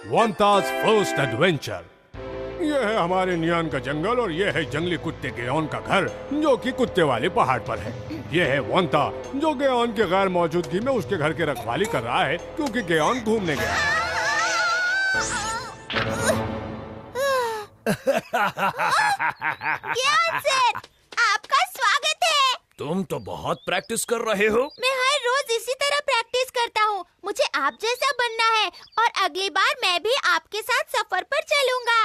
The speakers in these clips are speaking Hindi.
वंता's फर्स्ट एडवेंचर। ये है हमारे नियान का जंगल और ये है जंगली कुत्ते गेओन का घर, जो कि कुत्ते वाले पहाड़ पर है। ये है वंता, जो गेओन के गैर मौजूदगी में उसके घर की रखवाली कर रहा है, क्योंकि गेओन घूमने गया है। गेओन सर, आपका स्वागत है। तुम तो बहुत प्रैक्टिस कर रहे हो। मैं हर रोज इसी तरह प्रैक्टिस करता हूँ। मुझे आप जैसा बनना है और अगली बार मैं भी आपके साथ सफर पर चलूंगा।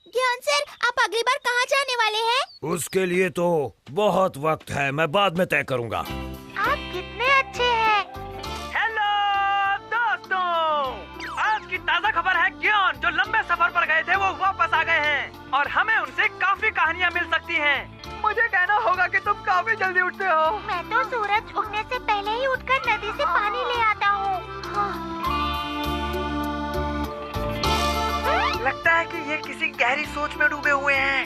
गेओन सर, आप अगली बार कहाँ जाने वाले हैं? उसके लिए तो बहुत वक्त है, मैं बाद में तय करूँगा। आप कितने अच्छे हैं। हेलो दोस्तों, आज की ताज़ा खबर है गेओन जो लंबे सफर पर गए थे वो वापस आ गए हैं और हमें उनसे काफी कहानियाँ मिल सकती हैं। मुझे कहना होगा कि तुम काफी जल्दी उठते हो। मैं तो सूरज उगने से पहले ही उठकर नदी से पानी ले आता हूँ। लगता है कि ये किसी गहरी सोच में डूबे हुए हैं।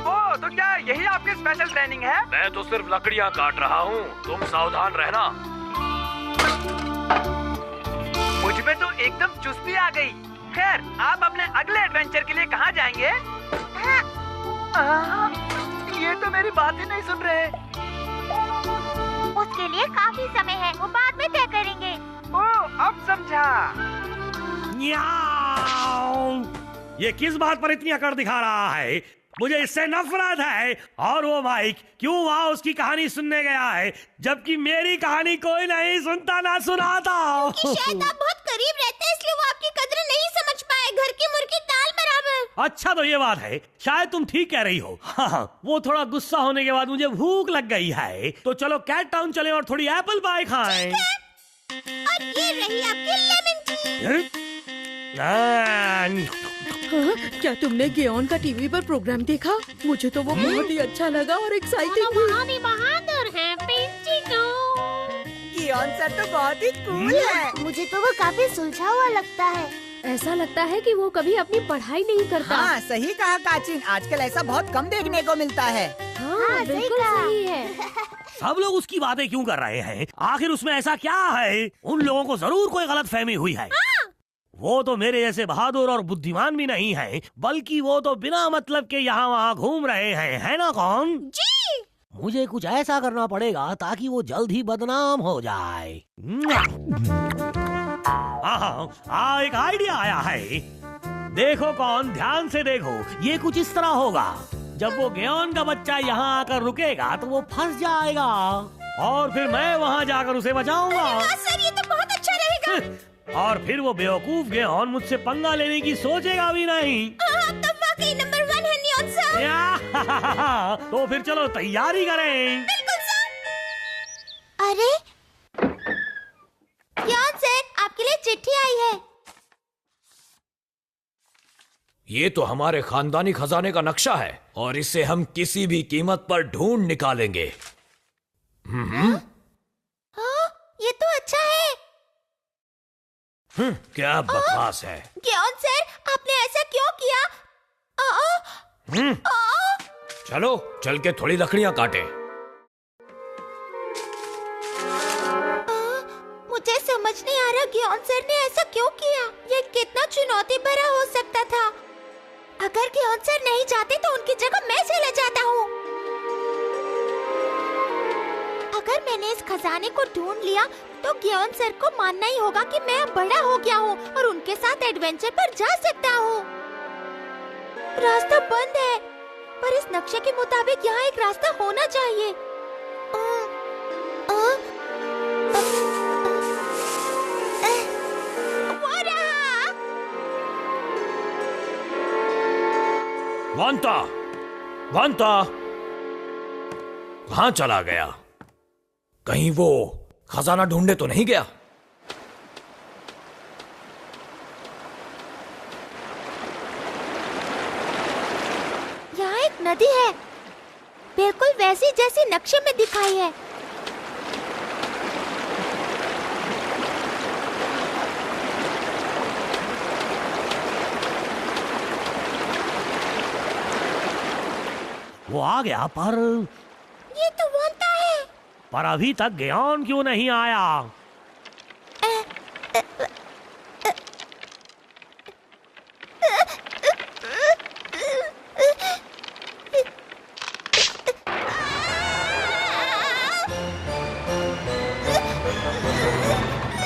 ओ, तो क्या यही आपकी स्पेशल ट्रेनिंग है? मैं तो सिर्फ लकड़ियाँ काट रहा हूँ, तुम सावधान रहना। मुझ में तो एकदम चुस्ती आ गई। खैर, आप अपने अगले एडवेंचर के लिए कहाँ जाएंगे? ये तो मेरी बात ही नहीं सुन रहे। उसके लिए काफी समय है, वो बाद में तय करेंगे। ओह, अब समझा। ये किस बात पर इतनी अकड़ दिखा रहा है? मुझे इससे नफरत है। और वो माइक क्यों वहाँ उसकी कहानी सुनने गया है, जबकि मेरी कहानी कोई नहीं सुनता ना सुनाता। शायद आप बहुत करीब रहते हैं, इसलिए वो आपकी कदर नहीं समझ पाए। घर की मुर्गी दाल बराबर। अच्छा, तो ये बात है, शायद तुम ठीक कह रही हो। हाँ, वो थोड़ा गुस्सा होने के बाद मुझे भूख लग गई है, तो चलो कैट टाउन चले और थोड़ी एप्पल पाई खाएं। और ये रही आपकी लेमन टी। हाँ, क्या तुमने गेओन का टीवी पर प्रोग्राम देखा? मुझे तो वो बहुत ही अच्छा लगा और एक्साइटिंग भी। बहुत ही बहादुर है पिंची को। गेओन सर तो बहुत ही कूल है। मुझे तो वो काफी सुलझा हुआ लगता है। ऐसा लगता है कि वो कभी अपनी पढ़ाई नहीं करता। हाँ, सही कहा काचिन, आजकल ऐसा बहुत कम देखने को मिलता है। हाँ, बिल्कुल सही है। सब लोग उसकी बातें क्यों कर रहे हैं? आखिर उसमें ऐसा क्या है? उन लोगों को जरूर कोई गलत फहमी हुई है। वो तो मेरे जैसे बहादुर और बुद्धिमान भी नहीं है, बल्कि वो तो बिना मतलब के यहाँ वहाँ घूम रहे हैं, है ना कौन? जी। मुझे कुछ ऐसा करना पड़ेगा ताकि वो जल्द ही बदनाम हो जाए। हाँ, एक आइडिया आया है। देखो कौन, ध्यान से देखो, ये कुछ इस तरह होगा। जब वो गेओन का बच्चा यहाँ आकर रुकेगा तो वो फंस जाएगा और फिर मैं वहाँ जाकर उसे बचाऊंगा। सर, ये तो बहुत अच्छा रहेगा। और फिर वो बेवकूफ गेओन मुझसे पंगा लेने की सोचेगा भी नहीं। तो वाकई नंबर 1 है नियोन सर। तो फिर चलो तैयारी करें। बिल्कुल सर। अरे नियोन सर, आपके लिए चिट्ठी आई है। ये तो हमारे खानदानी खजाने का नक्शा है और इसे हम किसी भी कीमत पर ढूंढ निकालेंगे। हाँ, ये तो अच्छा है। क्या बकवास है। गेओन सर, आपने ऐसा क्यों किया? चलो चल के थोड़ी लकड़ियां काटे। मुझे समझ नहीं आ रहा गेओन सर ने ऐसा क्यों किया। ये कितना चुनौती भरा हो सकता था। अगर गेओन सर नहीं चाहते तो उनकी जगह मैं चला जाता हूँ। अगर मैंने इस खजाने को ढूंढ लिया तो गेओन सर को मानना ही होगा कि मैं अब बड़ा हो गया हूँ और उनके साथ एडवेंचर पर जा सकता हूँ। रास्ता बंद है, पर इस नक्शे के मुताबिक यहाँ एक रास्ता होना चाहिए। वो रहा। वंता, वंता, कहाँ चला गया? कहीं वो खजाना ढूंढने तो नहीं गया? यहाँ एक नदी है, बिल्कुल वैसी जैसी नक्शे में दिखाई है। वो आ गया पर ये तो वोंता है। अभी तक गेयॉन क्यों नहीं आया?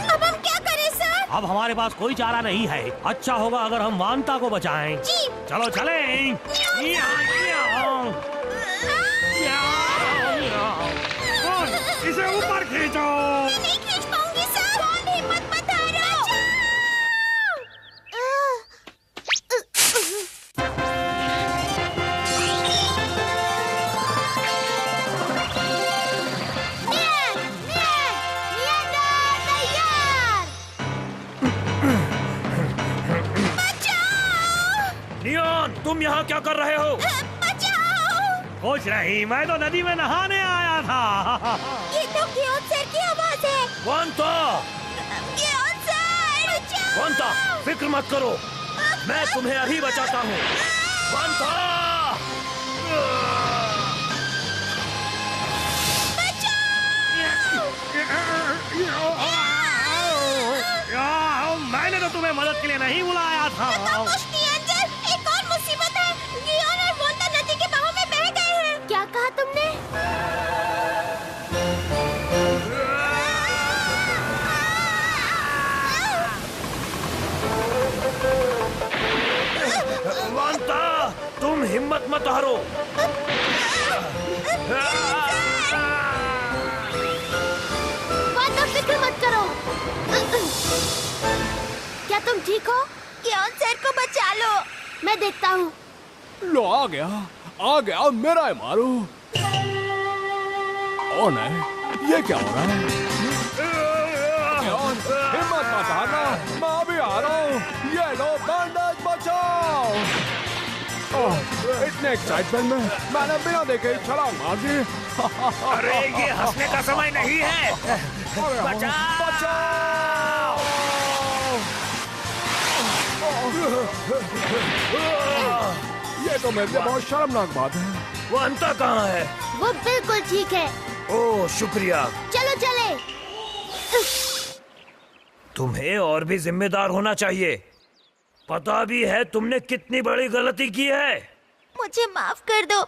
अब हम क्या करें सर? अब हमारे पास कोई चारा नहीं है। अच्छा होगा अगर हम वांता को बचाएं। जी। चलो चलें। इसे ऊपर खींचो। मैं नहीं खींच पाऊंगी सर। कौन हिम्मत मत हारो। नियॉन, तुम यहाँ क्या कर रहे हो? कुछ नहीं, मैं तो नदी में नहाने आया था। ये तो गियोन सर की आवाज है। वांता, गियोन सर, बचाओ। वांता, फिक्र मत करो, मैं तुम्हें अभी बचाता हूँ। वांता! मैंने तो तुम्हें मदद के लिए नहीं बुलाया था। कुछ नहीं अंजल, एक और मुसीबत है। गियोन और वोंता नदी के बहाव में बह गए हैं। क्या कहा तुमने? वांता, तुम हिम्मत मत हारो। वोंता, फिक्र मत करो। क्या तुम ठीक हो? गियोन सर को बचा लो। मैं देखता हूँ। लो आ गया मेरा इमारू। कौन है? ये क्या हो रहा है? गियोन, हिम्मत मत हारना, मैं अभी आ रहा हूँ। ये लो बैंडेज, बचाओ। इतने एक्साइटमेंट में मैंने बिना देखे ही छलांग मार दी। अरे ये हंसने का समय नहीं है। बचाओ! ये तो मेरे लिए बहुत शर्मनाक बात है। वांता कहाँ है? वो बिल्कुल ठीक है। ओह शुक्रिया। चलो चले। तुम्हें और भी जिम्मेदार होना चाहिए। पता भी है तुमने कितनी बड़ी गलती की है। मुझे माफ कर दो।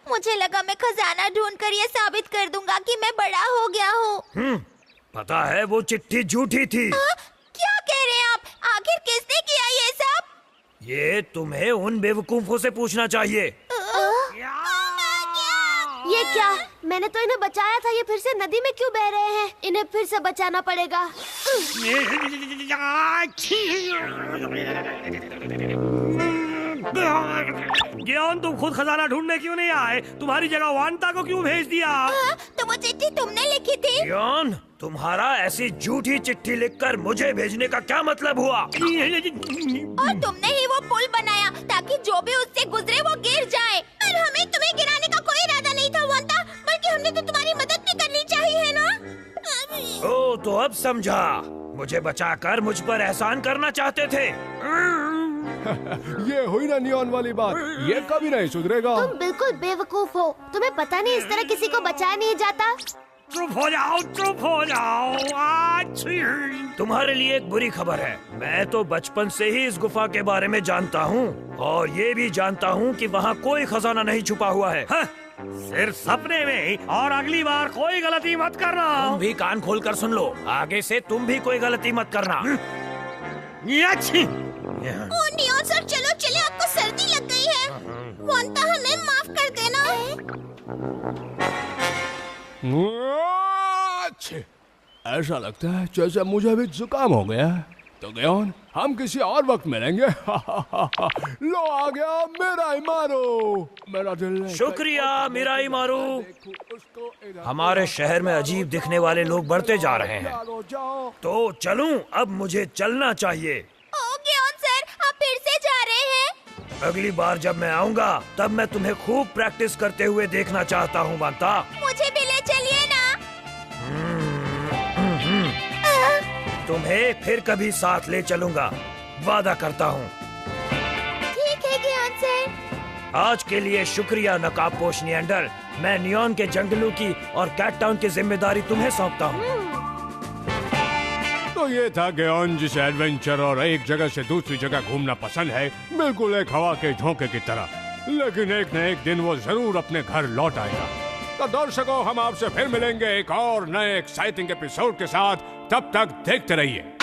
मुझे लगा मैं खजाना ढूंढकर ये साबित कर दूंगा कि मैं बड़ा हो गया हूँ। पता है वो चिट्ठी झूठी थी। क्या कह रहे हैं आप? आखिर किसने किया ये सब? ये तुम्हें उन बेवकूफों से पूछना चाहिए। ये क्या? मैंने तो इन्हें बचाया था। ये फिर से नदी में क्यों बह रहे हैं? इन्हें फिर से बचाना पड़ेगा। गियोन, तुम खुद खजाना ढूंढने क्यों नहीं आए? तुम्हारी जगह वांता को क्यों भेज दिया? तो वो चिट्ठी तुमने लिखी थी? गियोन, तुम्हारा ऐसी झूठी चिट्ठी लिखकर मुझे भेजने का क्या मतलब हुआ? और तुमने ही वो पुल बनाया ताकि जो भी उससे गुजरे वो गिर जाए। पर हमें तुम्हें गिराने का कोई इरादा नहीं था वांता, बल्कि हमने तो तुम्हारी मदद भी करनी चाहिए, है ना? ओ, तो अब समझा। मुझे बचाकर मुझ पर एहसान करना चाहते थे। ये हुई ना नियॉन वाली बात। ये कभी नहीं सुधरेगा। तुम बिल्कुल बेवकूफ हो। तुम्हें पता नहीं इस तरह किसी को बचाया नहीं जाता। चुप हो जाओ, चुप हो जाओ। तुम्हारे लिए एक बुरी खबर है। मैं तो बचपन से ही इस गुफा के बारे में जानता हूँ और ये भी जानता हूँ कि वहाँ कोई खजाना नहीं छुपा हुआ है। सिर्फ सपने में। और अगली बार कोई गलती मत करना। तुम भी कान खोल कर सुन लो। आगे से तुम भी कोई गलती मत करना। ओ नियॉन सर, चलो चले, आपको सर्दी लग गई है। वांता, हमें माफ कर देना। अच्छे, ऐसा लगता है जैसे मुझे भी जुकाम हो गया है। तो गियोन, हम किसी और वक्त मिलेंगे। लो आ गया मेरा इमारू। मेरा दिल। शुक्रिया मेरा इमारू। हमारे शहर में अजीब दिखने वाले लोग बढ़ते जा रहे हैं। तो चलूं? अब मुझे चलना चाहिए। गियोन सर, आप फिर से जा रहे हैं? अगली बार जब मैं आऊंगा तब मैं तुम्हें खूब प्रैक्टिस करते हुए देखना चाहता हूँ वांता। मुझे भी ले चलिए ना। तुम्हें फिर कभी साथ ले चलूंगा, वादा करता हूँ। ठीक है गियोन सर। आज के लिए शुक्रिया नकाबपोश नियंडर। मैं नियॉन के जंगलों की और कैट टाउन की जिम्मेदारी तुम्हें सौंपता हूँ। तो ये था गेओन, जिसे एडवेंचर और एक जगह से दूसरी जगह घूमना पसंद है, बिल्कुल एक हवा के झोंके की तरह। लेकिन एक न एक दिन वो जरूर अपने घर लौट आएगा। तो दर्शकों, हम आपसे फिर मिलेंगे एक और नए एक्साइटिंग एपिसोड के साथ। तब तक देखते रहिए।